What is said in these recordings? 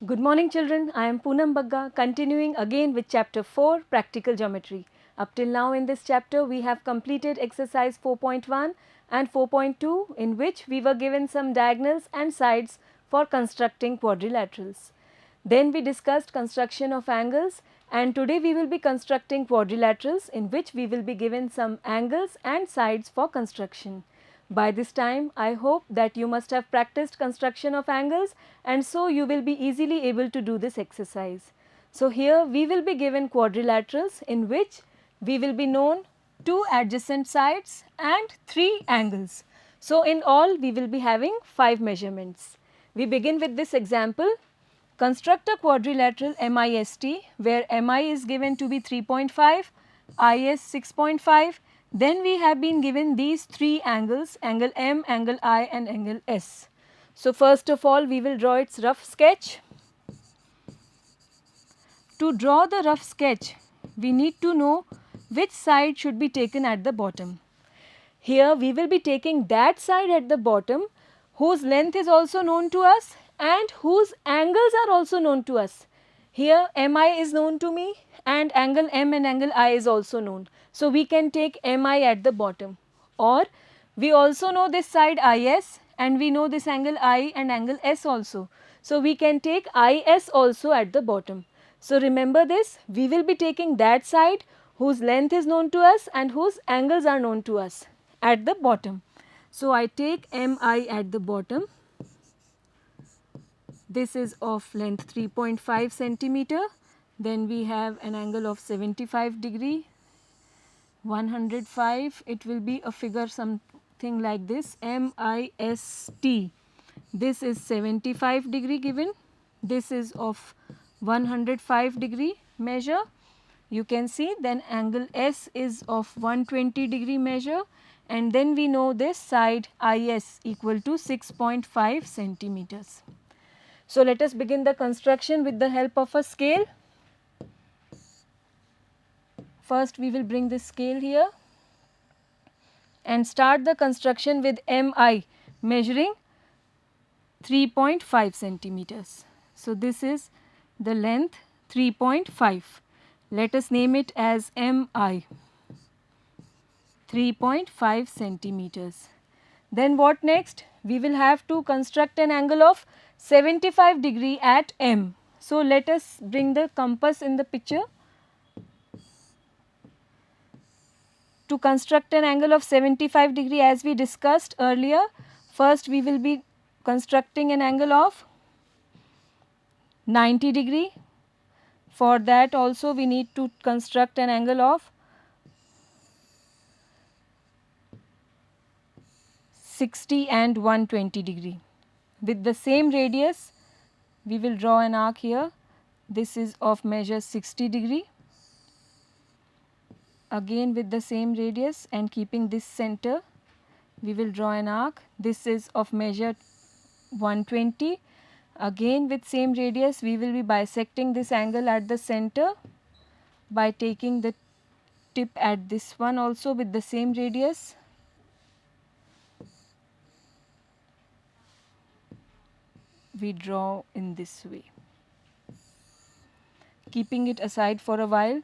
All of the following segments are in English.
Good morning children, I am Poonam Bagga continuing again with chapter 4 practical geometry. Up till now in this chapter we have completed exercise 4.1 and 4.2 in which we were given some diagonals and sides for constructing quadrilaterals. Then we discussed construction of angles and today we will be constructing quadrilaterals in which we will be given some angles and sides for construction. By this time, I hope that you must have practiced construction of angles and so you will be easily able to do this exercise. So, here we will be given quadrilaterals in which we will be known 2 adjacent sides and 3 angles. So, in all we will be having 5 measurements. We begin with this example. Construct a quadrilateral MIST where MI is given to be 3.5, IS 6.5. Then we have been given these 3 angles, angle M, angle I and angle S. So, first of all we will draw its rough sketch. To draw the rough sketch, we need to know which side should be taken at the bottom. Here we will be taking that side at the bottom whose length is also known to us and whose angles are also known to us. Here MI is known to me and angle M and angle I is also known. So, we can take MI at the bottom, or we also know this side IS and we know this angle I and angle S also. So, we can take IS also at the bottom. So, remember this, we will be taking that side whose length is known to us and whose angles are known to us at the bottom. So, I take MI at the bottom. This is of length 3.5 centimeter. Then we have an angle of 75 degree, 105. It will be a figure something like this, MIST. This is 75 degree given. This is of 105 degree measure. You can see then angle S is of 120 degree measure and then we know this side IS equal to 6.5 centimeters. So, let us begin the construction with the help of a scale. First we will bring this scale here and start the construction with MI measuring 3.5 centimeters. So, this is the length 3.5. Let us name it as MI 3.5 centimeters. Then what next? We will have to construct an angle of 75 degree at M. So, let us bring the compass in the picture. To construct an angle of 75 degree as we discussed earlier, first we will be constructing an angle of 90 degree. For that also we need to construct an angle of 60 and 120 degree. With the same radius, we will draw an arc here. This is of measure 60 degree. Again with the same radius and keeping this center, we will draw an arc. This is of measure 120. Again with same radius, we will be bisecting this angle at the center by taking the tip at this one also with the same radius. We draw in this way. Keeping it aside for a while,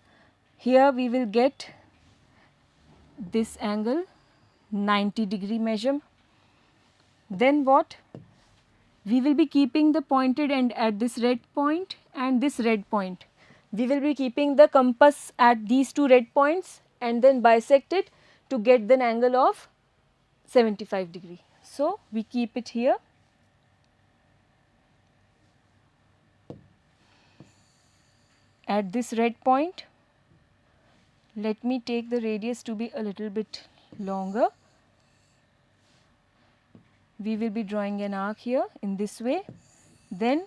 here we will get this angle 90 degree measure. Then what? We will be keeping the pointed end at this red point and this red point. We will be keeping the compass at these two red points and then bisect it to get the angle of 75 degree. So, we keep it here. At this red point, let me take the radius to be a little bit longer. We will be drawing an arc here in this way. Then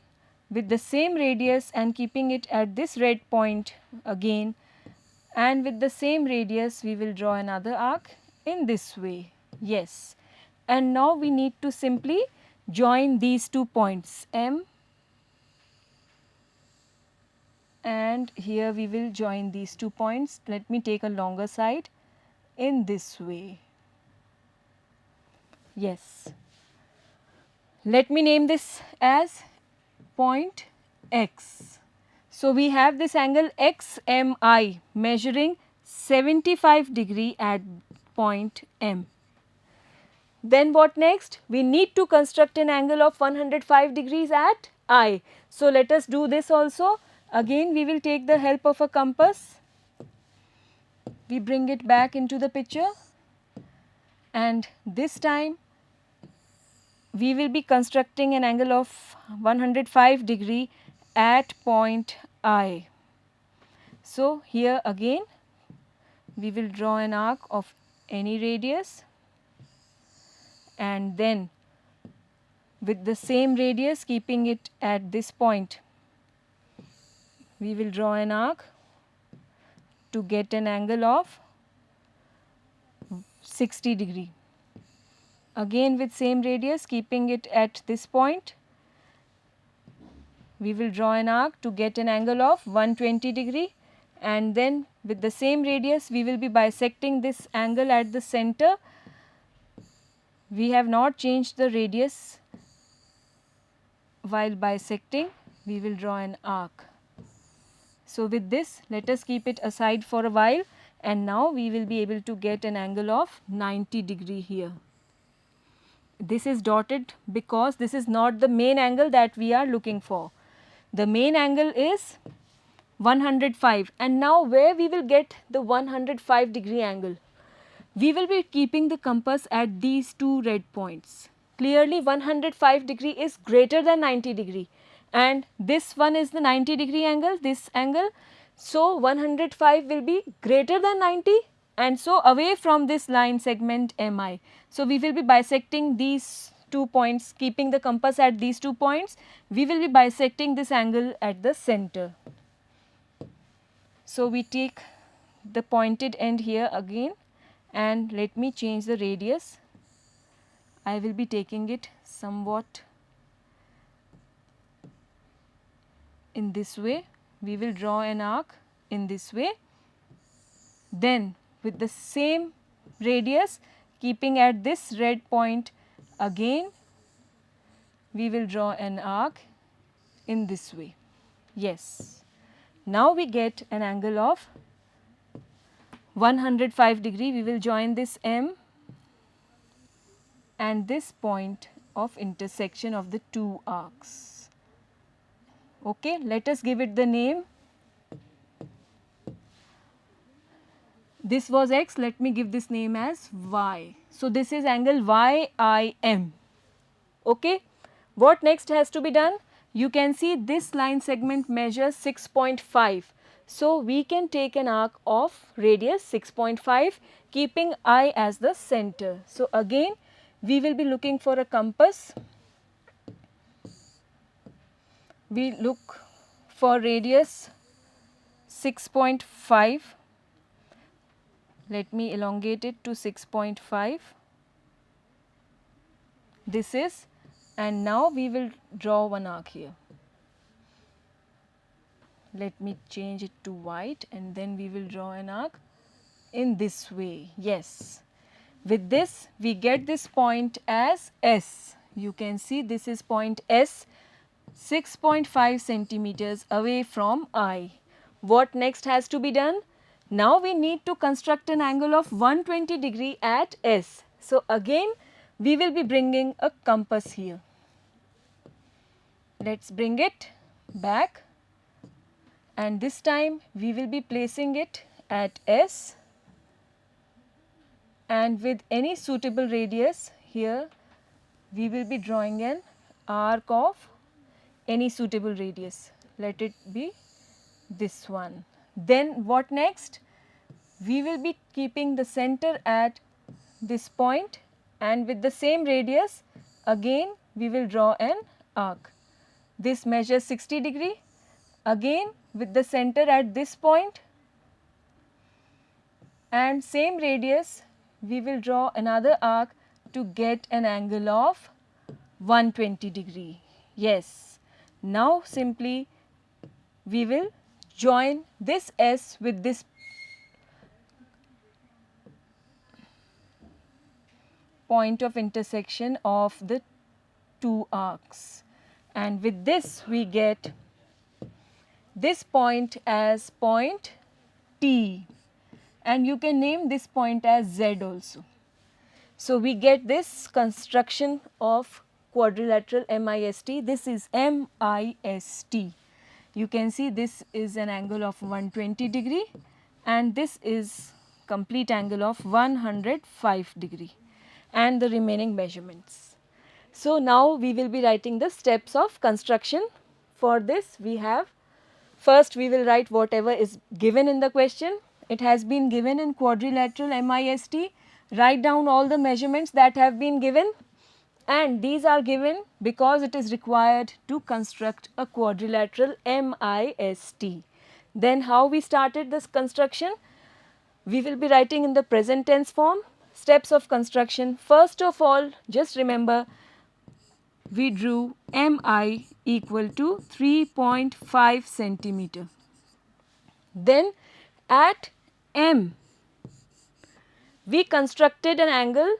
with the same radius and keeping it at this red point again, and with the same radius we will draw another arc in this way. Yes. And now we need to simply join these two points M, and here we will join these two points. Let me take a longer side in this way. Yes. Let me name this as point X. So we have this angle XMI measuring 75 degree at point M. Then what next? We need to construct an angle of 105 degrees at I. So let us do this also. Again we will take the help of a compass. We bring it back into the picture, and this time we will be constructing an angle of 105 degree at point I. So here again we will draw an arc of any radius, and then with the same radius, keeping it at this point, we will draw an arc to get an angle of 60 degree. Again with same radius, keeping it at this point, we will draw an arc to get an angle of 120 degree, and then with the same radius we will be bisecting this angle at the center. We have not changed the radius while bisecting. We will draw an arc. So with this, let us keep it aside for a while, and now we will be able to get an angle of 90 degree here. This is dotted because this is not the main angle that we are looking for. The main angle is 105, and now where we will get the 105 degree angle? We will be keeping the compass at these two red points. Clearly 105 degree is greater than 90 degree, and this one is the 90 degree angle, this angle. So 105 will be greater than 90, and so away from this line segment MI. So we will be bisecting these 2 points, keeping the compass at these 2 points. We will be bisecting this angle at the center. So we take the pointed end here again, and let me change the radius. I will be taking it somewhat in this way. We will draw an arc in this way. Then with the same radius, keeping at this red point again, we will draw an arc in this way. Yes. Now we get an angle of 105 degree. We will join this M and this point of intersection of the two arcs. Okay, let us give it the name. This was X, let me give this name as Y. So this is angle YIM. Okay, what next has to be done? You can see this line segment measures 6.5. So we can take an arc of radius 6.5, keeping I as the center. So again we will be looking for a compass. We look for radius 6.5. Let me elongate it to 6.5. This is, and now we will draw one arc here. Let me change it to white, and then we will draw an arc in this way. Yes. With this we get this point as S. You can see this is point S, 6.5 centimeters away from I. What next has to be done? Now we need to construct an angle of 120 degree at S. So again we will be bringing a compass here. Let us bring it back, and this time we will be placing it at S, and with any suitable radius here we will be drawing an arc of any suitable radius. Let it be this one. Then what next? We will be keeping the center at this point, and with the same radius again we will draw an arc. This measures 60 degree. Again with the center at this point and same radius, we will draw another arc to get an angle of 120 degree. Yes. Now simply we will join this S with this point of intersection of the two arcs, and with this we get this point as point T, and you can name this point as Z also. So, we get this construction of quadrilateral MIST. This is MIST. You can see this is an angle of 120 degree and this is complete angle of 105 degree and the remaining measurements. So, now we will be writing the steps of construction. For this we have, first we will write whatever is given in the question. It has been given in quadrilateral MIST. Write down all the measurements that have been given, and these are given because it is required to construct a quadrilateral MIST. Then how we started this construction? We will be writing in the present tense form. Steps of construction. First of all, just remember we drew MI equal to 3.5 centimeter. Then at M we constructed an angle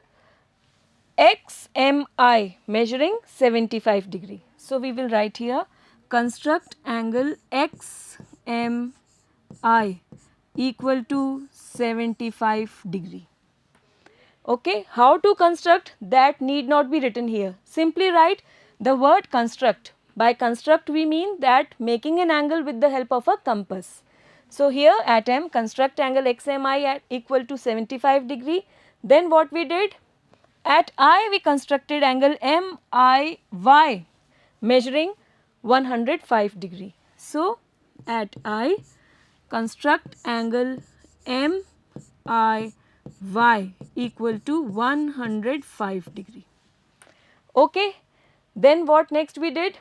XMI measuring 75 degree. So, we will write here construct angle XMI equal to 75 degree. Okay, how to construct, that need not be written here. Simply write the word construct. By construct we mean that making an angle with the help of a compass. So, here at M construct angle XMI at equal to 75 degree. Then what we did? At I we constructed angle MIY measuring 105 degree. So, at I construct angle MIY equal to 105 degree. Okay. Then what next we did?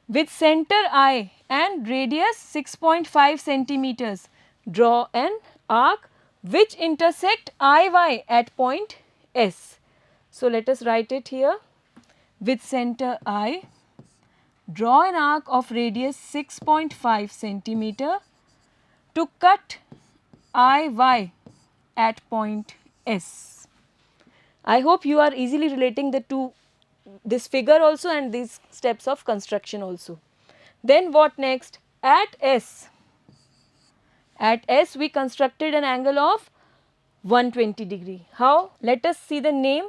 With center I and radius 6.5 centimeters, draw an arc which intersect IY at point S. So, let us write it here. With center I, draw an arc of radius 6.5 centimeter to cut IY at point S. I hope you are easily relating the two, this figure also and these steps of construction also. Then what next? At S we constructed an angle of 120 degree. How? Let us see the name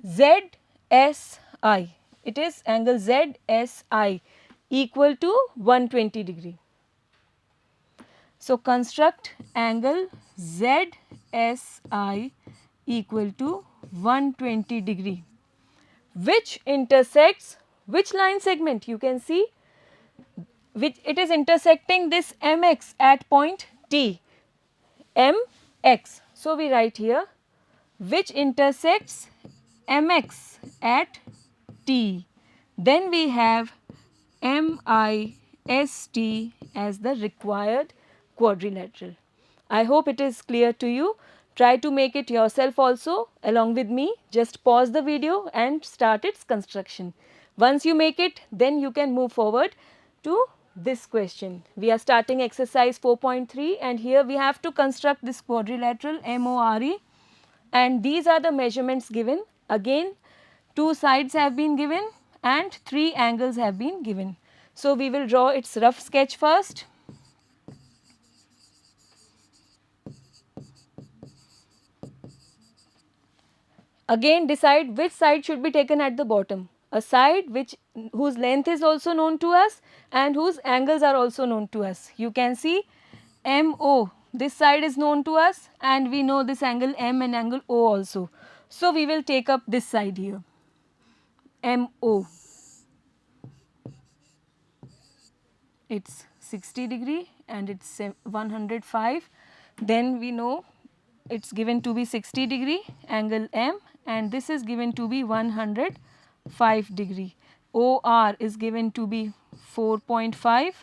ZSI. It is angle ZSI equal to 120 degree. So, construct angle ZSI equal to 120 degree, which intersects which line segment? You can see which it is intersecting this MX at point T, MX. So, we write here which intersects MX at T. Then we have MIST as the required quadrilateral. I hope it is clear to you. Try to make it yourself also along with me. Just pause the video and start its construction. Once you make it, then you can move forward to this question. We are starting exercise 4.3 and here we have to construct this quadrilateral MORE, and these are the measurements given. Again, two sides have been given and three angles have been given. So, we will draw its rough sketch first. Again, decide which side should be taken at the bottom. A side whose length is also known to us and whose angles are also known to us. You can see MO, this side is known to us and we know this angle M and angle O also. So, we will take up this side here, MO. It is 60 degree and it is 105. Then we know it is given to be 60 degree angle M, and this is given to be 105 degree. OR is given to be 4.5,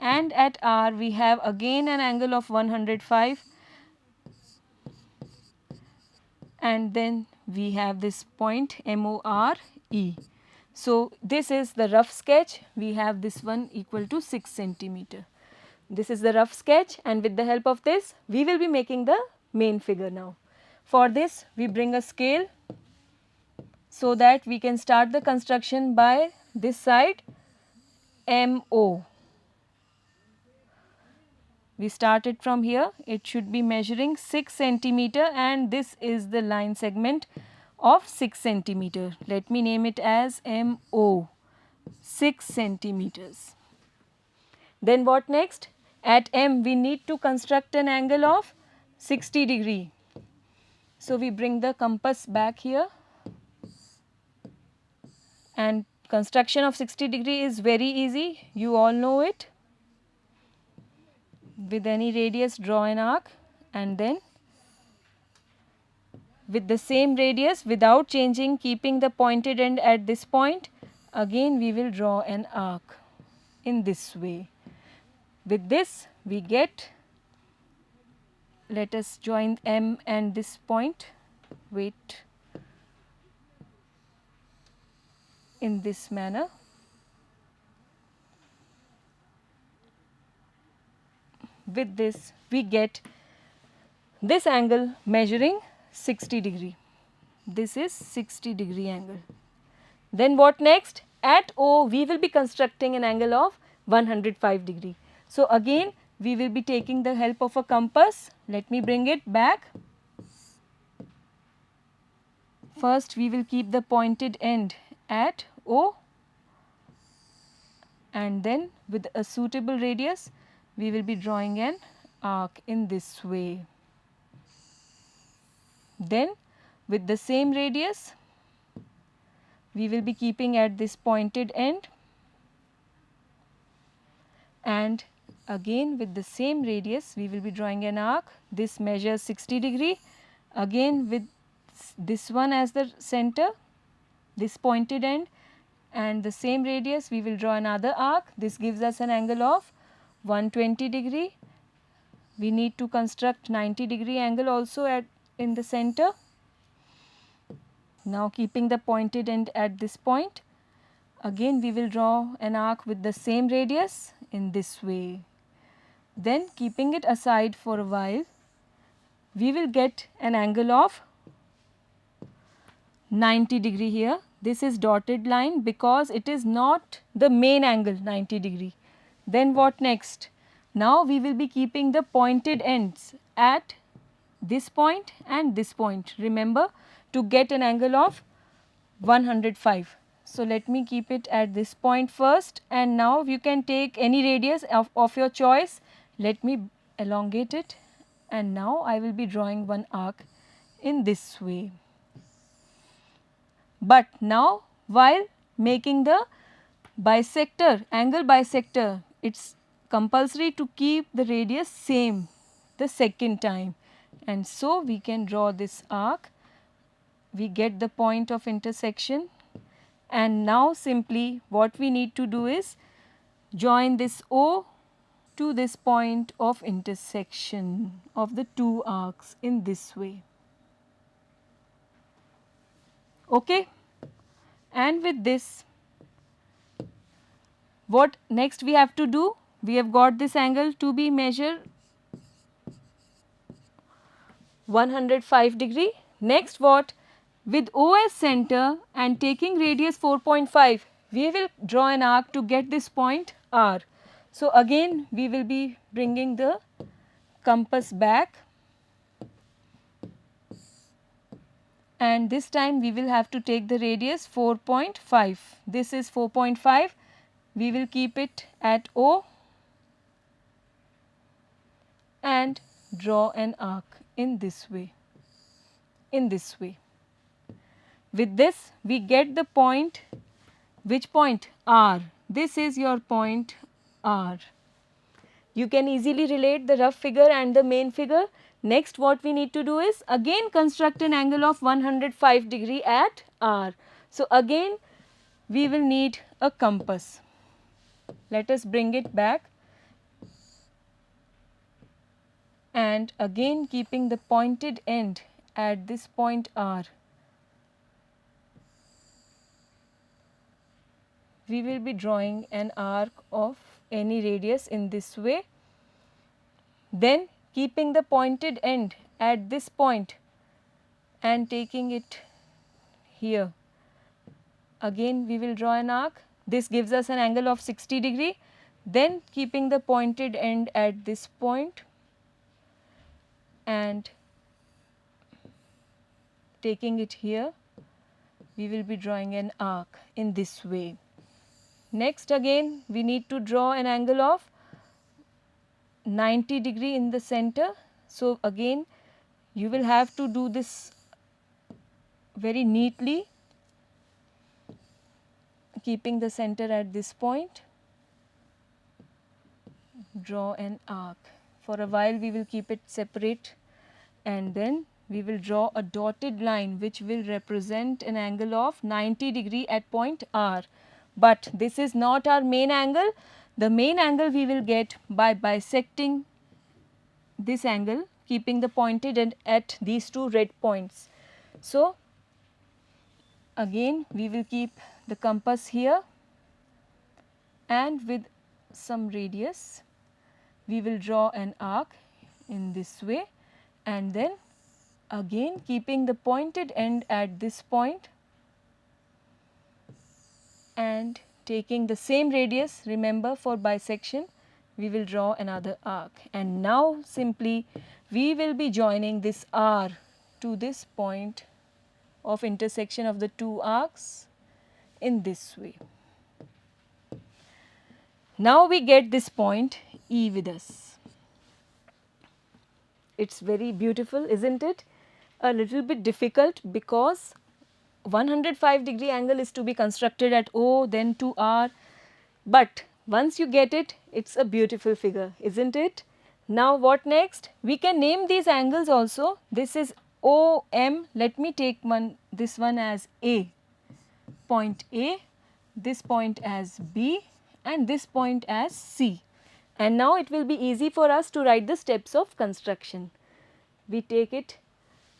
and at R we have again an angle of 105, and then we have this point MORE. So, this is the rough sketch. We have this one equal to 6 centimeter. This is the rough sketch, and with the help of this we will be making the main figure now. For this we bring a scale so that we can start the construction by this side MO. We started from here, it should be measuring 6 centimeter, and this is the line segment of 6 centimeter. Let me name it as MO, 6 centimeters. Then what next? At M we need to construct an angle of 60 degree. So we bring the compass back here, and construction of 60 degree is very easy, you all know it. With any radius draw an arc, and then with the same radius without changing, keeping the pointed end at this point, again we will draw an arc in this way. With this we get, let us join M and this point, wait, in this manner. With this we get this angle measuring 60 degree. This is 60 degree angle. Then what next? At O we will be constructing an angle of 105 degree. So again we will be taking the help of a compass. Let me bring it back. First we will keep the pointed end at O, and then with a suitable radius we will be drawing an arc in this way. Then with the same radius we will be keeping at this pointed end, and again with the same radius we will be drawing an arc. This measures 60 degree, again with this one as the center, this pointed end, and the same radius we will draw another arc. This gives us an angle of 120 degree. We need to construct 90 degree angle also in the center. Now keeping the pointed end at this point, again we will draw an arc with the same radius in this way. Then keeping it aside for a while, we will get an angle of 90 degree here. This is dotted line because it is not the main angle 90 degree. Then what next? Now we will be keeping the pointed ends at this point and this point. Remember, to get an angle of 105. So let me keep it at this point first, and now you can take any radius of your choice. Let me elongate it, and now I will be drawing one arc in this way. But now while making the bisector, angle bisector, it is compulsory to keep the radius same the second time, and so we can draw this arc. We get the point of intersection, and now simply what we need to do is join this O to this point of intersection of the two arcs in this way. Okay, and with this what next we have to do? We have got this angle to be measured 105 degree. Next what? With O as center and taking radius 4.5, we will draw an arc to get this point R. So again we will be bringing the compass back, and this time we will have to take the radius 4.5. This is 4.5. We will keep it at O and draw an arc in this way, in this way. With this we get the point, which point? R. This is your point R. You can easily relate the rough figure and the main figure. Next what we need to do is again construct an angle of 105 degree at R. So again we will need a compass. Let us bring it back, and again keeping the pointed end at this point R, we will be drawing an arc of any radius in this way. Then keeping the pointed end at this point and taking it here, again we will draw an arc. This gives us an angle of 60 degree. Then keeping the pointed end at this point and taking it here, we will be drawing an arc in this way. Next again we need to draw an angle of 90 degree in the center. So, again you will have to do this very neatly, keeping the center at this point. Draw an arc. For a while we will keep it separate and then we will draw a dotted line which will represent an angle of 90 degree at point R. But this is not our main angle. The main angle we will get by bisecting this angle, keeping the pointed end at these two red points. So, again we will keep the compass here and with some radius we will draw an arc in this way and then again keeping the pointed end at this point and taking the same radius, remember for bisection we will draw another arc, and now simply we will be joining this R to this point of intersection of the two arcs in this way. Now we get this point E with us. It is very beautiful, isn't it? A little bit difficult because 105 degree angle is to be constructed at O, then to R, but once you get it, it is a beautiful figure, isn't it? Now what next? We can name these angles also. This is OM, let me take this one as A, point A, this point as B and this point as C. And now it will be easy for us to write the steps of construction. We take it,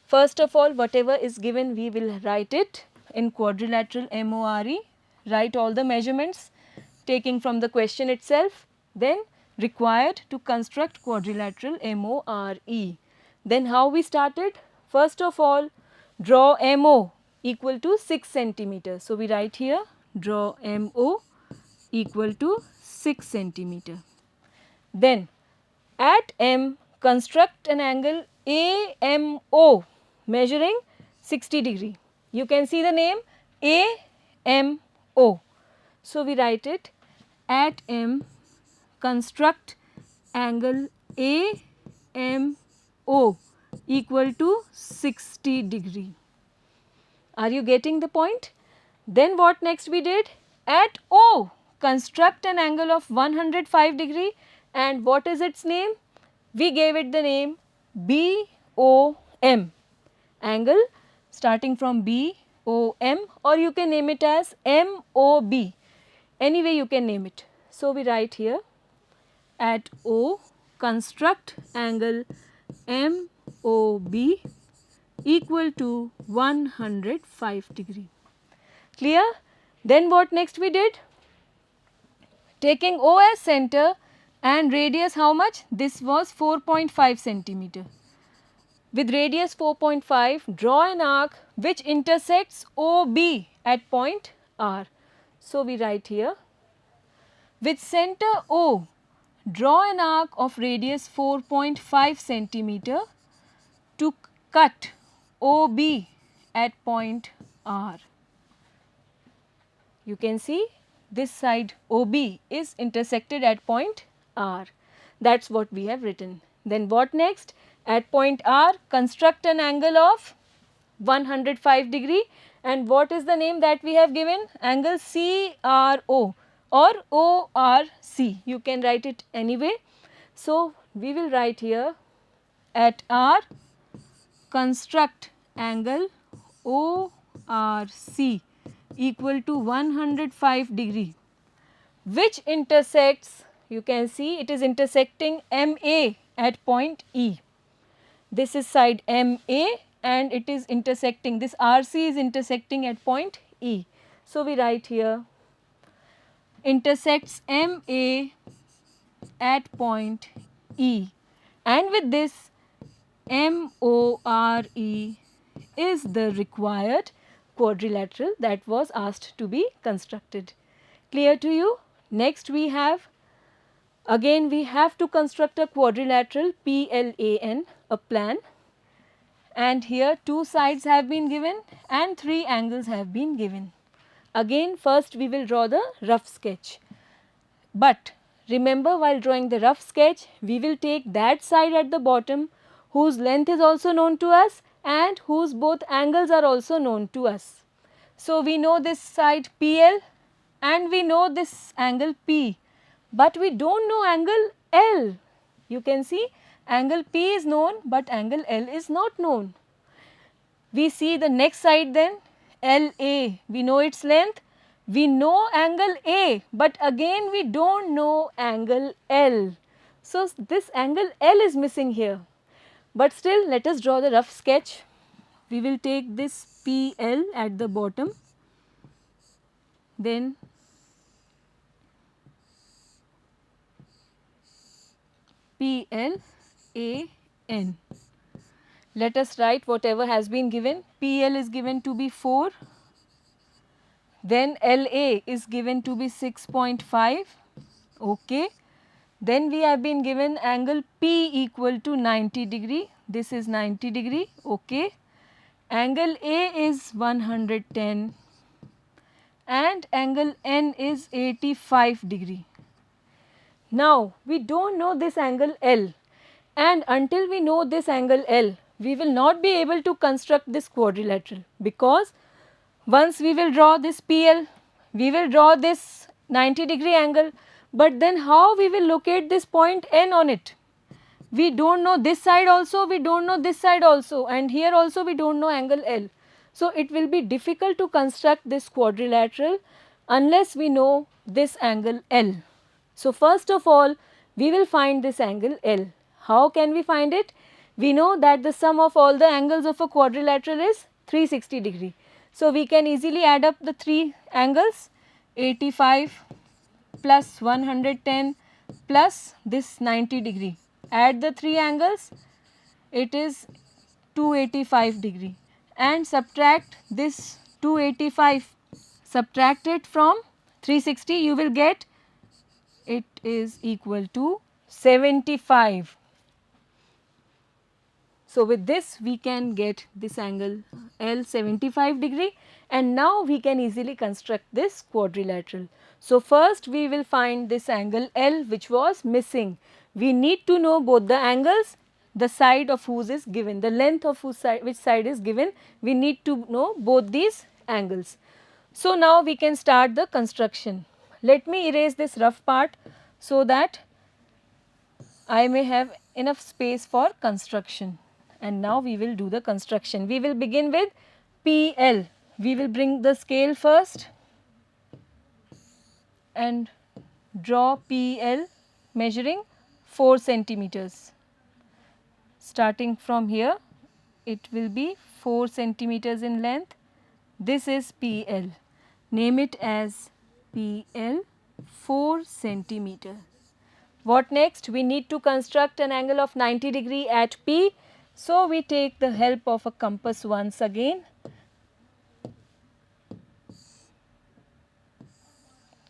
first of all whatever is given we will write it in quadrilateral MORE, write all the measurements taking from the question itself, then required to construct quadrilateral MORE. Then how we started? First of all draw MO equal to 6 centimeter. So, we write here draw MO equal to 6 centimeter. Then at M construct an angle AMO measuring 60 degree. You can see the name AMO. So, we write it at M construct angle AMO equal to 60 degree. Are you getting the point? Then what next we did? At O construct an angle of 105 degree, and what is its name? We gave it the name BOM, angle starting from BOM, or you can name it as MOB, any way you can name it. So, we write here at O construct angle MOB equal to 105 degree. Clear? Then what next we did? Taking O as center and radius how much? This was 4.5 centimeter. With radius 4.5, draw an arc which intersects OB at point R. So, we write here with center O, draw an arc of radius 4.5 centimeter to cut OB at point R. You can see this side OB is intersected at point R. That is what we have written. Then what next? At point R construct an angle of 105 degree, and what is the name that we have given? Angle CRO or ORC. You can write it anyway. So, we will write here at R construct angle ORC equal to 105 degree, which intersects, you can see it is intersecting MA at point E. This is side MA and it is intersecting, this RC is intersecting at point E. So, we write here intersects MA at point E, and with this MORE is the required quadrilateral that was asked to be constructed. Clear to you? Next we have Again we have to construct a quadrilateral PLAN, a plan, and here two sides have been given and three angles have been given. Again first we will draw the rough sketch, but remember while drawing the rough sketch we will take that side at the bottom whose length is also known to us and whose both angles are also known to us. So we know this side PL and we know this angle P, but we do not know angle L. You can see angle P is known but angle L is not known. We see the next side then, LA, we know its length, we know angle A, but again we do not know angle L. So this angle L is missing here, but still let us draw the rough sketch. We will take this PL at the bottom, then PLAN. Let us write whatever has been given. PL is given to be 4, then LA is given to be 6.5, okay. Then we have been given angle P equal to 90 degree, this is 90 degree, okay. Angle A is 110 and angle N is 85 degree. Now we do not know this angle L, and until we know this angle L, we will not be able to construct this quadrilateral, because once we will draw this PL, we will draw this 90 degree angle, but then how we will locate this point N on it? We do not know this side also, we do not know this side also, and here also we do not know angle L. So it will be difficult to construct this quadrilateral unless we know this angle L. So first of all we will find this angle L. How can we find it? We know that the sum of all the angles of a quadrilateral is 360 degree. So we can easily add up the three angles, 85 plus 110 plus this 90 degree. Add the three angles, it is 285 degree, and subtract this 285, subtract it from 360, you will get it is equal to 75. So with this we can get this angle L 75 degree, and now we can easily construct this quadrilateral. So first we will find this angle L which was missing. We need to know both the angles, the side of whose is given, the length of whose side, which side is given, we need to know both these angles. So now we can start the construction. Let me erase this rough part so that I may have enough space for construction, and now we will do the construction. We will begin with PL. We will bring the scale first and draw PL measuring 4 centimeters. Starting from here, it will be 4 centimeters in length. This is PL. Name it as PL 4 centimeter. What next? We need to construct an angle of 90 degree at P. So we take the help of a compass once again.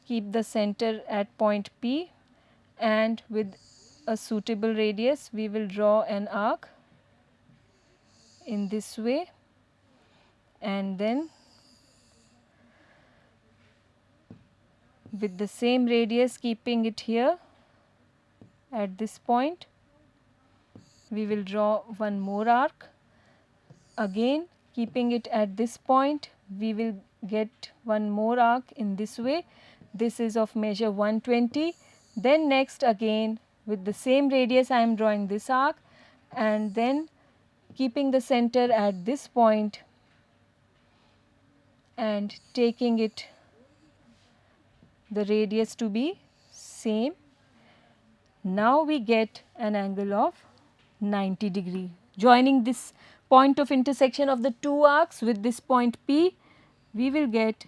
Keep the center at point P, and with a suitable radius we will draw an arc in this way, and then with the same radius keeping it here at this point, we will draw one more arc. Again keeping it at this point, we will get one more arc in this way. This is of measure 120. Then next again with the same radius I am drawing this arc, and then keeping the center at this point and taking it the radius to be same. Now we get an angle of 90 degree. Joining this point of intersection of the two arcs with this point P, we will get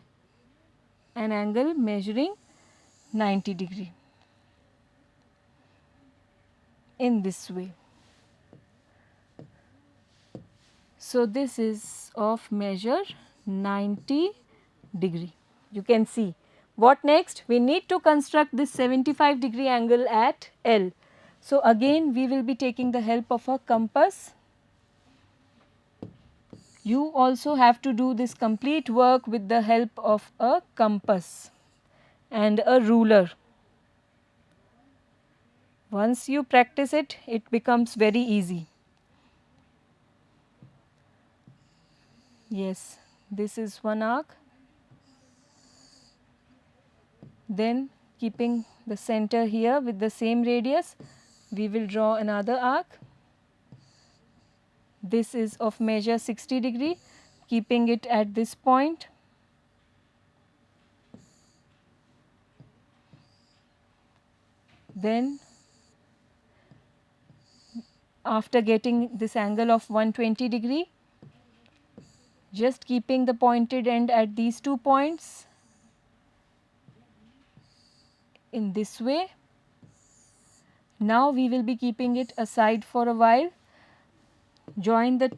an angle measuring 90 degree in this way. So this is of measure 90 degree. You can see What next? We need to construct this 75 degree angle at L. So, again we will be taking the help of a compass. You also have to do this complete work with the help of a compass and a ruler. Once you practice it, it becomes very easy. Yes, this is one arc. Then keeping the center here with the same radius, we will draw another arc. This is of measure 60 degree, keeping it at this point. Then after getting this angle of 120 degree, just keeping the pointed end at these 2 points in this way. Now we will be keeping it aside for a while. Join the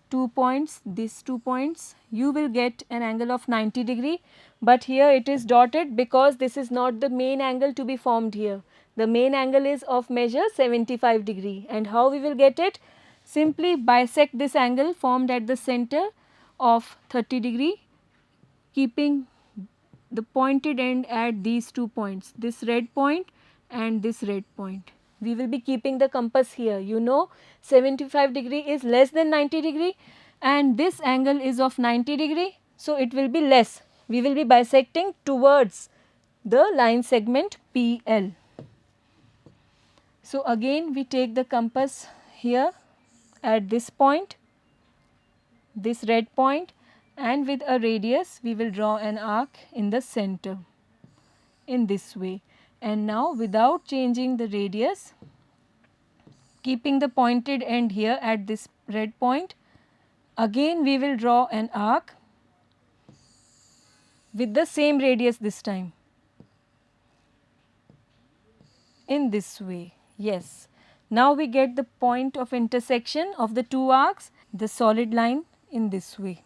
2 points, these 2 points, you will get an angle of 90 degree, but here it is dotted because this is not the main angle to be formed here. The main angle is of measure 75 degree, and how we will get it? Simply bisect this angle formed at the center of 30 degree, keeping the pointed end at these 2 points, this red point and this red point. We will be keeping the compass here. You know 75 degree is less than 90 degree and this angle is of 90 degree. So, it will be less. We will be bisecting towards the line segment PL. So, again we take the compass here at this point, this red point, and with a radius we will draw an arc in the center in this way. And now without changing the radius, keeping the pointed end here at this red point, again we will draw an arc with the same radius this time in this way. Yes. Now we get the point of intersection of the two arcs, the solid line in this way.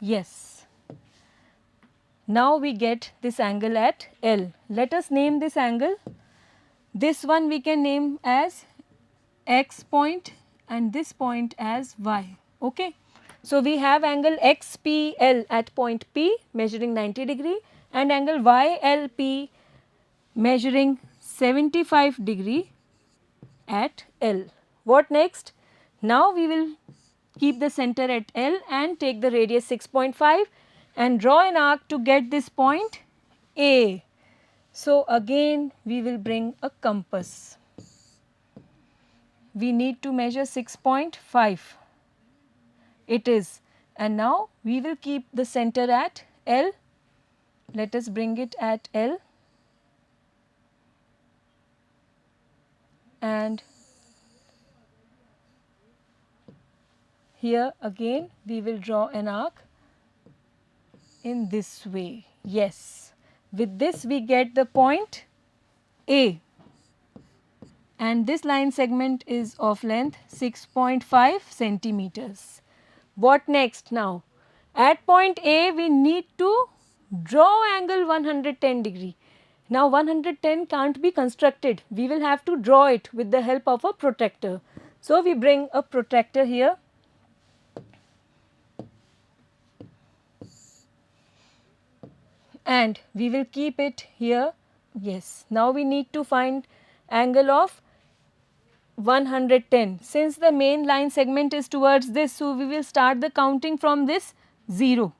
Yes. Now we get this angle at L. Let us name this angle. This one we can name as X point and this point as Y. Okay. So, we have angle XPL at point P measuring 90 degree and angle YLP measuring 75 degree at L. What next? Now, we will keep the center at L and take the radius 6.5 and draw an arc to get this point A. So, again we will bring a compass. We need to measure 6.5. It is, and now we will keep the center at L. Let us bring it at L and here again we will draw an arc in this way. Yes, with this we get the point A and this line segment is of length 6.5 centimeters. What next now? At point A we need to draw angle 110 degree. Now 110 can't be constructed, we will have to draw it with the help of a protractor. So, we bring a protractor here and we will keep it here. Yes, now we need to find angle of 110. Since the main line segment is towards this, so we will start the counting from this 0.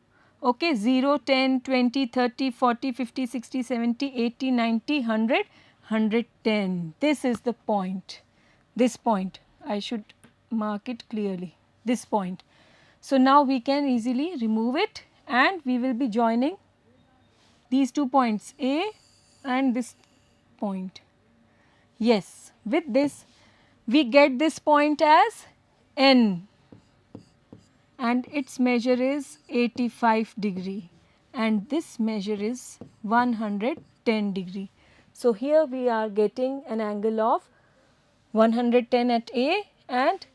Okay, 0, 10, 20, 30, 40, 50, 60, 70, 80, 90, 100, 110. This is the point, this point. I should mark it clearly, this point. So, now we can easily remove it and we will be joining these 2 points A and this point. Yes, with this we get this point as N and its measure is 85 degree and this measure is 110 degree. So, here we are getting an angle of 110 at A and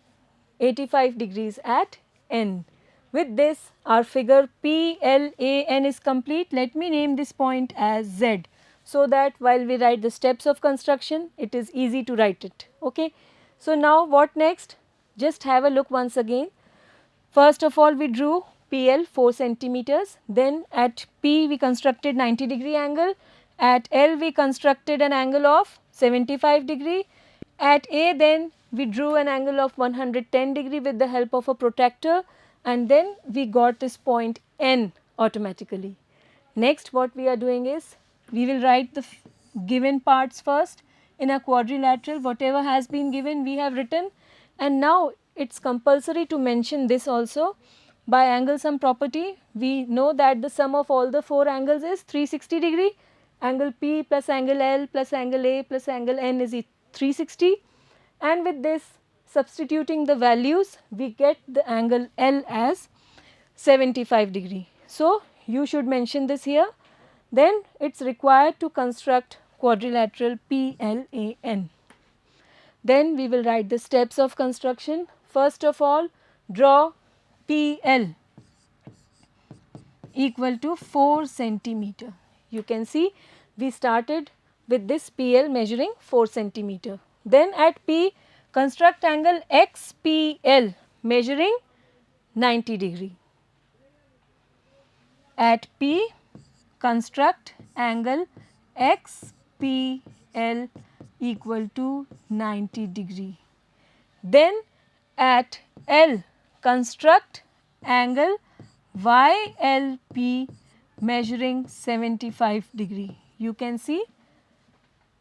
85 degrees at N. With this, our figure PLAN is complete. Let me name this point as Z, so that while we write the steps of construction, it is easy to write it. Okay. So now what next? Just have a look once again. First of all, we drew PL 4 centimeters. Then at P we constructed 90-degree angle. At L we constructed an angle of 75-degree. At A then we drew an angle of 110-degree with the help of a protractor, and then we got this point N automatically. Next what we are doing is, we will write the given parts first in a quadrilateral. Whatever has been given we have written, and now it is compulsory to mention this also. By angle sum property, we know that the sum of all the 4 angles is 360 degree. Angle P plus angle L plus angle A plus angle N is 360, and with this, substituting the values, we get the angle L as 75 degree. So, you should mention this here. Then it is required to construct quadrilateral PLAN. Then we will write the steps of construction. First of all, draw PL equal to 4 centimeter. You can see we started with this PL measuring 4 centimeter. Then at P, construct angle XPL measuring 90 degree. At P, construct angle XPL equal to 90 degree. Then at L, construct angle YLP measuring 75 degree. You can see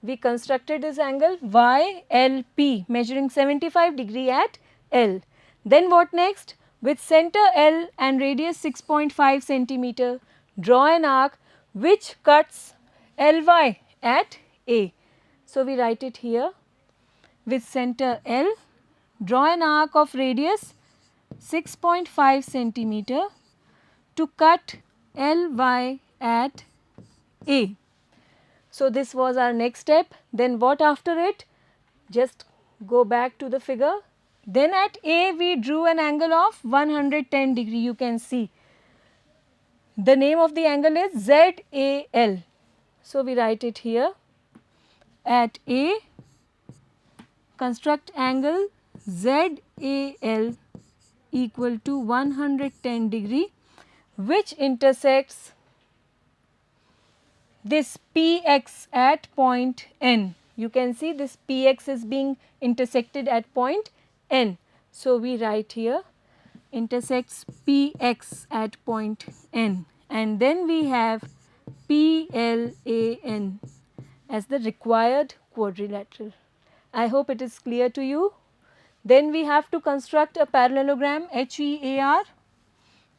we constructed this angle YLP measuring 75 degree at L. Then what next? With center L and radius 6.5 centimeter, draw an arc which cuts LY at A. So, we write it here. With center L, draw an arc of radius 6.5 centimeter to cut LY at A. So, this was our next step. Then what after it? Just go back to the figure. Then at A we drew an angle of 110 degree. You can see the name of the angle is ZAL. So, we write it here. At A, construct angle ZAL equal to 110 degree, which intersects this PX at point N. You can see this PX is being intersected at point N. So, we write here intersects PX at point N, and then we have PLAN as the required quadrilateral. I hope it is clear to you. Then we have to construct a parallelogram HEAR,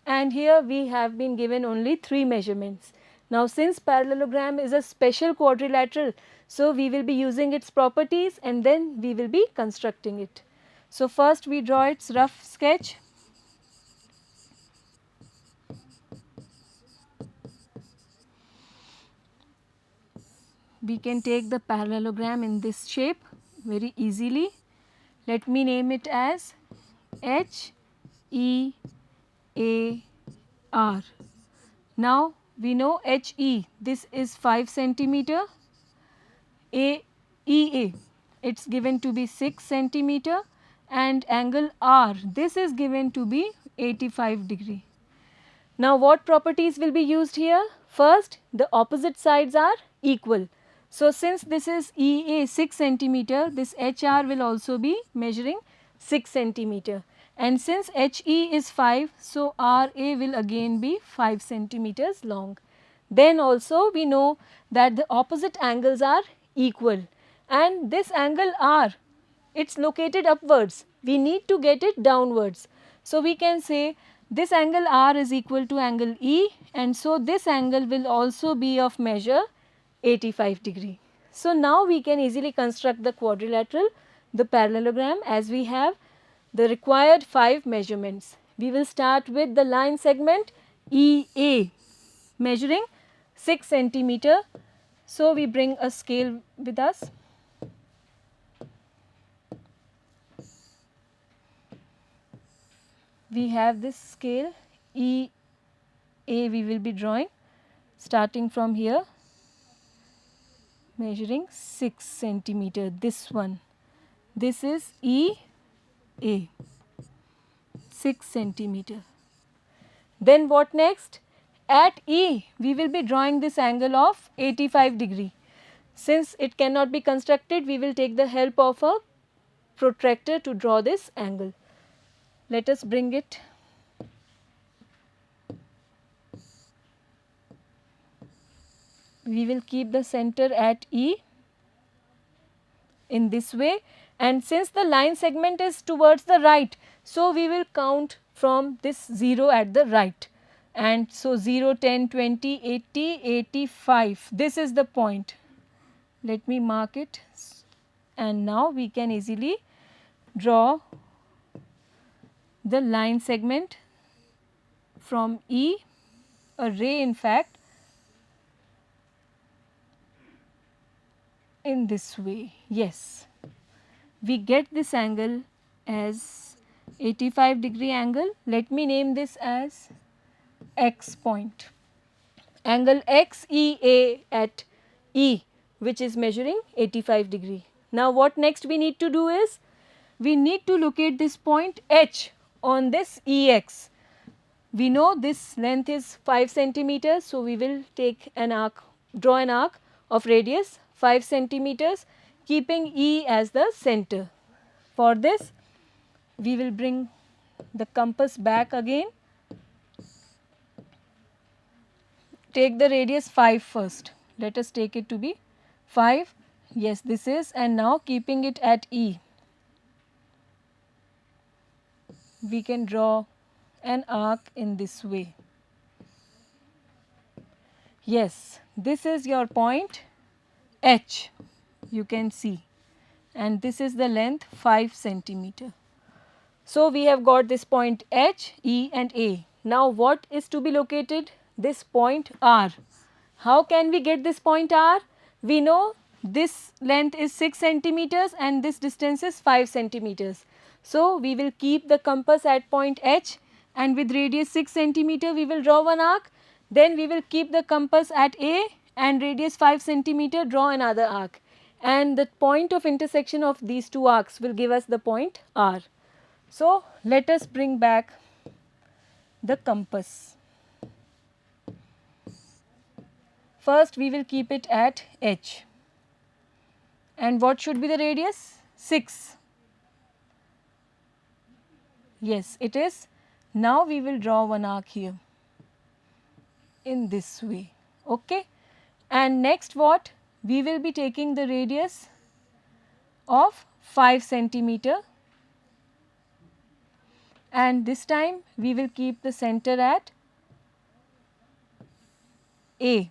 and here we have been given only 3 measurements. Now, since parallelogram is a special quadrilateral, so we will be using its properties and then we will be constructing it. So, first we draw its rough sketch. We can take the parallelogram in this shape very easily. Let me name it as HEAR. Now, we know HE, this is 5 centimeter, EA, it is given to be 6 centimeter, and angle R, this is given to be 85 degree. Now, what properties will be used here? First, the opposite sides are equal. So, since this is EA 6 centimeter, this HR will also be measuring 6 centimeter, and since HE is 5, so RA will again be 5 centimeters long. Then also we know that the opposite angles are equal, and this angle R, it is located upwards, we need to get it downwards. So, we can say this angle R is equal to angle E, and so this angle will also be of measure 85 degree. So, now we can easily construct the quadrilateral, the parallelogram, as we have the required 5 measurements. We will start with the line segment EA measuring 6 centimeter. So, we bring a scale with us. we have this scale EA we will be drawing starting from here, measuring 6 centimeter. This one, this is EA, 6 centimeter. Then what next? At E we will be drawing this angle of 85 degree. Since it cannot be constructed, we will take the help of a protractor to draw this angle. Let us bring it. We will keep the center at E in this way, and since the line segment is towards the right, so we will count from this 0 at the right, and so 0, 10, 20, 80, 85, this is the point. Let me mark it, and now we can easily draw the line segment from E, a ray in fact, in this way. Yes, we get this angle as 85 degree angle. Let me name this as X point. Angle XEA at E, which is measuring 85 degree. Now what next we need to do is, we need to locate this point H on this EX. We know this length is 5 centimeters, so we will take an arc, draw an arc of radius 5 centimeters, keeping E as the center. For this, we will bring the compass back again. Take the radius 5 first. Let us take it to be 5. Yes, this is, and now keeping it at E, we can draw an arc in this way. Yes, this is your point H, you can see, and this is the length 5 centimeter. So we have got this point H, E and A. Now what is to be located? This point R. How can we get this point R? We know this length is 6 centimeters and this distance is 5 centimeters. So we will keep the compass at point H, and with radius 6 centimeter we will draw one arc. Then we will keep the compass at A and radius 5 centimeter, draw another arc, and the point of intersection of these two arcs will give us the point R. So let us bring back the compass. First we will keep it at H, and what should be the radius? 6. Yes, it is. Now we will draw one arc here in this way. Okay. And next what? We will be taking the radius of 5 centimeter, and this time we will keep the center at A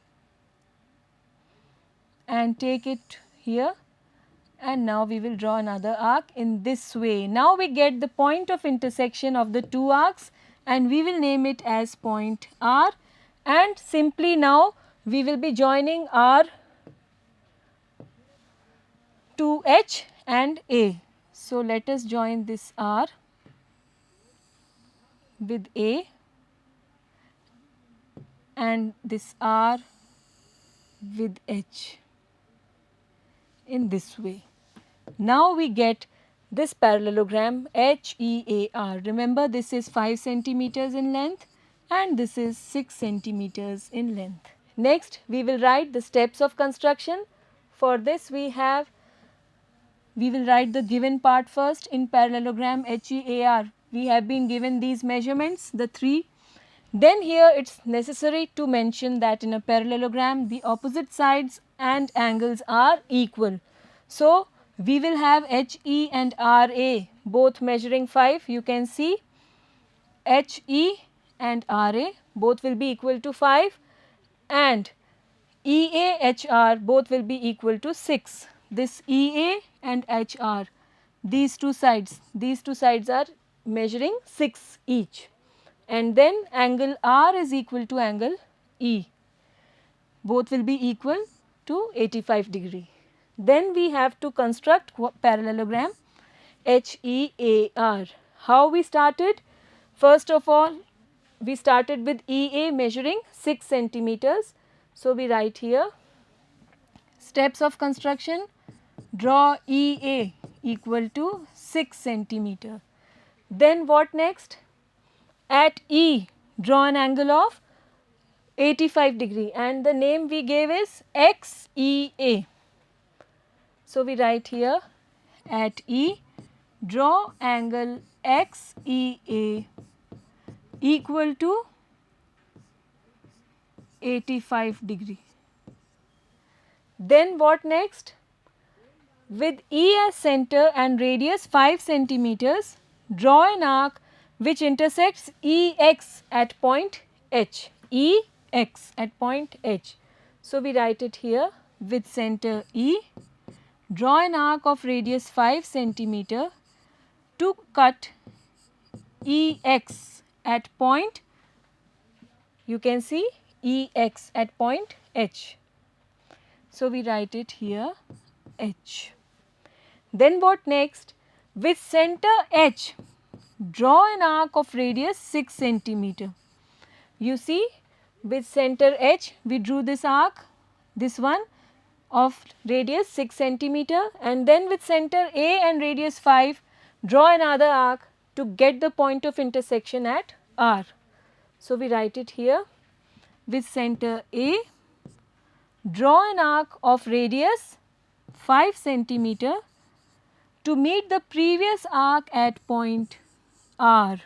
and take it here, and now we will draw another arc in this way. Now we get the point of intersection of the two arcs, and we will name it as point R, and simply now we will be joining R to H and A. So let us join this R with A and this R with H in this way. Now we get this parallelogram HEAR. Remember, this is 5 centimeters in length and this is 6 centimeters in length. Next we will write the steps of construction. For this we will write the given part first. In parallelogram HEAR we have been given these measurements, the 3. Then here it is necessary to mention that in a parallelogram the opposite sides and angles are equal. So we will have HE and RA both measuring 5. You can see HE and RA both will be equal to 5, and EAHR both will be equal to 6. This EA and HR, these two sides are measuring 6 each, and then angle R is equal to angle E, both will be equal to 85 degree. Then we have to construct parallelogram HEAR. How we started? First of all, we started with EA measuring 6 centimeters. So, we write here steps of construction, draw EA equal to 6 centimeter. Then what next? At E, draw an angle of 85 degree and the name we gave is XEA. So, we write here at E, draw angle XEA equal to 85 degree. Then what next? With E as center and radius 5 centimeters, draw an arc which intersects EX at point H. EX at point H. So, we write it here with center E, draw an arc of radius 5 centimeter to cut EX at point, you can see EX at point H. So, we write it here H. Then what next? With center H, draw an arc of radius 6 centimeter. You see, with center H, we drew this arc, this one of radius 6 centimeter, and then with center A and radius 5, draw another arc to get the point of intersection at R. So, we write it here with center A, draw an arc of radius 5 centimeter to meet the previous arc at point R.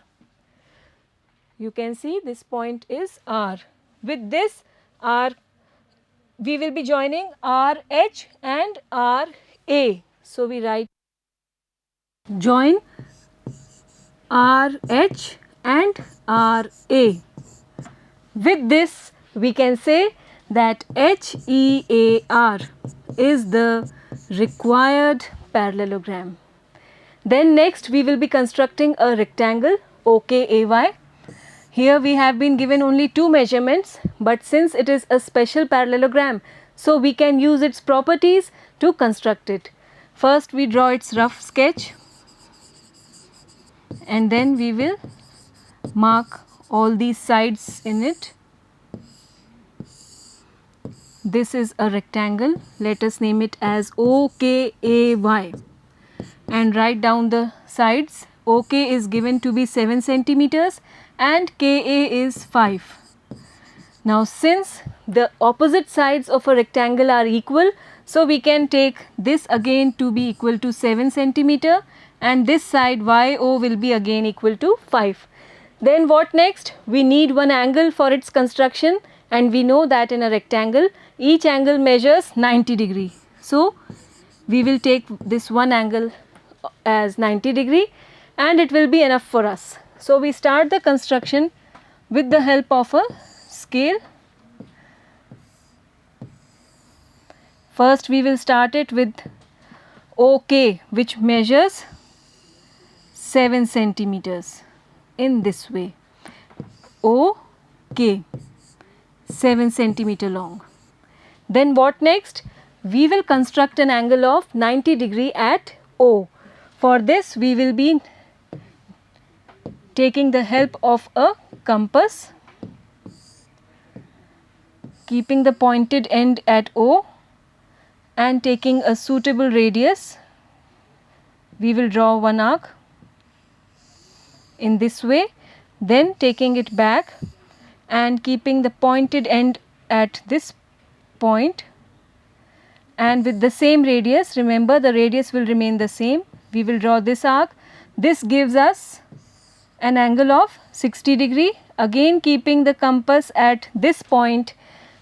You can see this point is R. With this R, we will be joining RH and RA. So, we write join RH and RA. With this, we can say that HEAR is the required parallelogram. Then next we will be constructing a rectangle OKAY. Here we have been given only 2 measurements, but since it is a special parallelogram, so we can use its properties to construct it. First we draw its rough sketch and then we will mark all these sides in it. This is a rectangle, let us name it as OKAY and write down the sides. OK is given to be 7 centimeters and KA is 5. Now since the opposite sides of a rectangle are equal, so we can take this again to be equal to 7 centimeter and this side YO will be again equal to 5. Then what next? We need one angle for its construction and we know that in a rectangle each angle measures 90 degree. So we will take this one angle as 90 degree and it will be enough for us. So we start the construction with the help of a scale. First we will start it with OK, which measures 7 centimeters in this way. OK, 7 centimeter long. Then what next? We will construct an angle of 90 degree at O. For this we will be taking the help of a compass, keeping the pointed end at O and taking a suitable radius. We will draw one arc in this way, then taking it back and keeping the pointed end at this point and with the same radius, remember the radius will remain the same, we will draw this arc. This gives us an angle of 60 degree, again keeping the compass at this point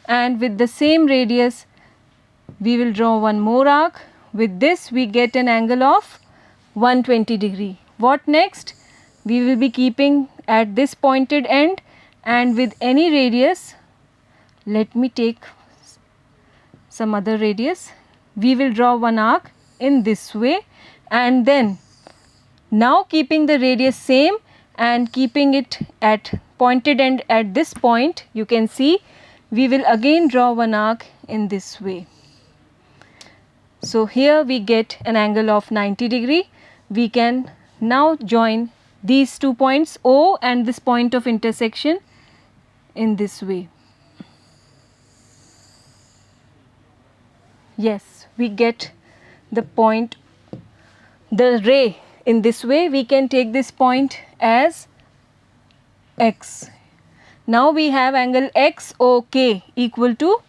and with the same radius we will draw one more arc. With this we get an angle of 120 degree. What next? We will be keeping at this pointed end and with any radius, let me take some other radius, we will draw one arc in this way and then now keeping the radius same and keeping it at pointed end at this point, you can see we will again draw one arc in this way. So here we get an angle of 90 degree. We can now join these 2 points O and this point of intersection in this way. Yes, we get the point, the ray in this way. We can take this point as X. Now we have angle XOK equal to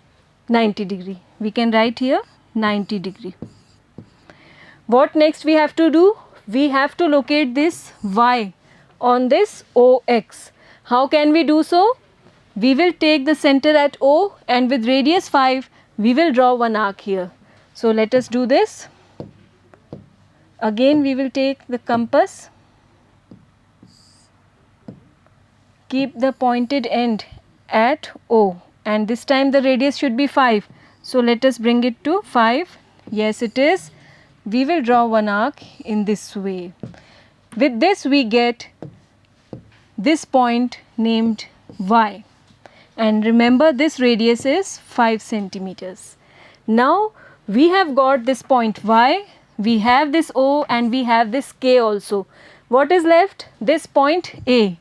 90 degree. We can write here 90 degree. What next we have to do? We have to locate this Y on this OX. How can we do so? We will take the center at O and with radius 5 we will draw one arc here. So let us do this. Again we will take the compass, keep the pointed end at O, and this time the radius should be 5. So let us bring it to 5. Yes, it is. We will draw one arc in this way. With this we get this point named Y, and remember this radius is 5 centimeters. Now we have got this point Y, we have this O and we have this K also. What is left? This point A.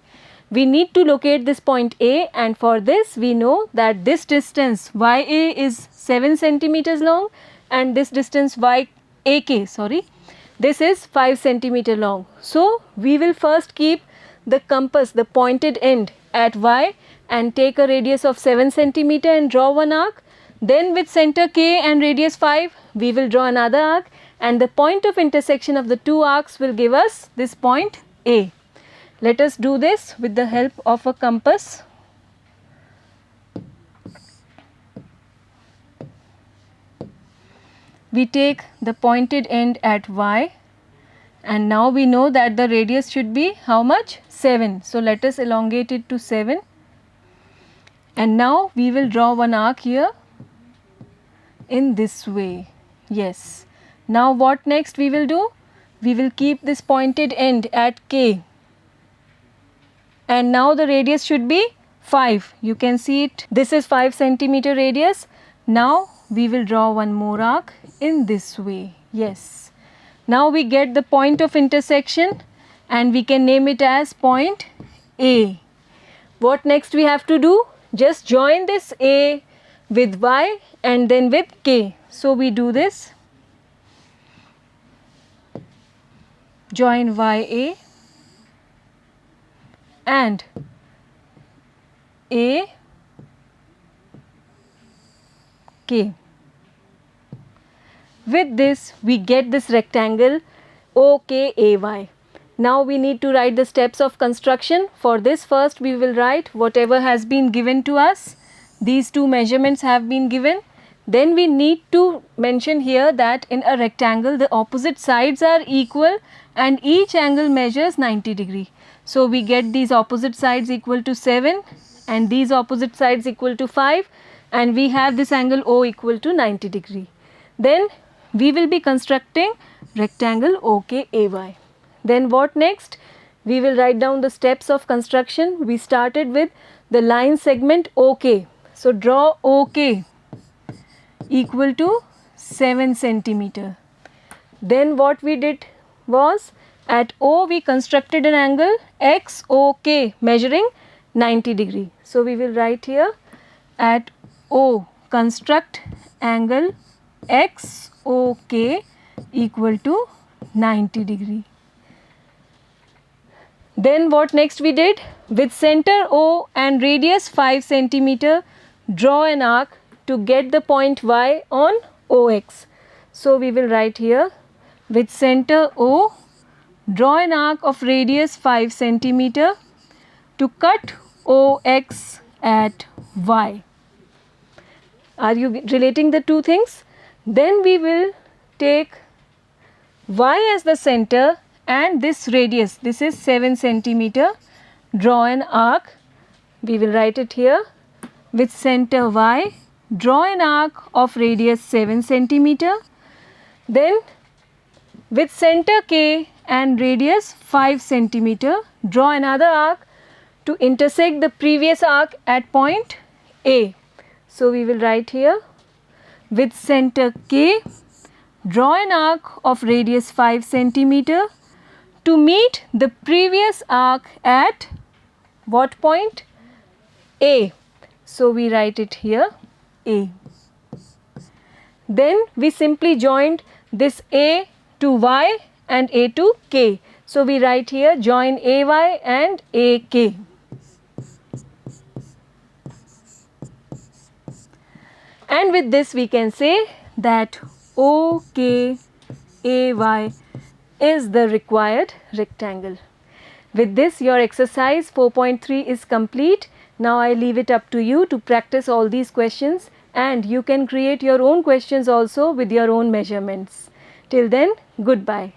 We need to locate this point A, and for this we know that this distance YA is 7 centimeters long and this distance YAK, this is 5 centimeter long. So we will first keep the compass, the pointed end at Y, and take a radius of 7 centimeter and draw one arc. Then with center K and radius 5 we will draw another arc, and the point of intersection of the two arcs will give us this point A. Let us do this with the help of a compass. We take the pointed end at Y, and now we know that the radius should be how much? 7. So let us elongate it to 7, and now we will draw one arc here in this way. Yes. Now what next we will do? We will keep this pointed end at K, and now the radius should be 5. You can see it. This is 5 centimeter radius. Now we will draw one more arc in this way. Yes. Now we get the point of intersection and we can name it as point A. What next we have to do? Just join this A with Y and then with K. So we do this. Join YA and A K. With this we get this rectangle OKAY. Now we need to write the steps of construction. For this, first we will write whatever has been given to us. These two measurements have been given. Then we need to mention here that in a rectangle the opposite sides are equal and each angle measures 90 degree. So we get these opposite sides equal to 7 and these opposite sides equal to 5, and we have this angle O equal to 90 degree. Then we will be constructing rectangle OKAY. Then what next? We will write down the steps of construction. We started with the line segment OK. So draw OK equal to 7 centimeter. Then what we did was at O we constructed an angle XOK measuring 90 degree. So we will write here at O construct angle XOK equal to 90 degree. Then what next we did? With center O and radius 5 centimeter, draw an arc to get the point Y on OX. So we will write here with center O, draw an arc of radius 5 centimeter to cut OX at Y. Are you relating the two things? Then we will take Y as the center and this radius, this is 7 centimeter, draw an arc. We will write it here with center Y, draw an arc of radius 7 centimeter. Then with center K and radius 5 centimeter, draw another arc to intersect the previous arc at point A. So we will write here with center K, draw an arc of radius 5 centimeter to meet the previous arc at what point? A. So we write it here, A. Then we simply joined this A to Y and A to K. So we write here join AY and AK. And with this we can say that OKAY is the required rectangle. With this your exercise 4.3 is complete. Now I leave it up to you to practice all these questions, and you can create your own questions also with your own measurements. Till then, goodbye.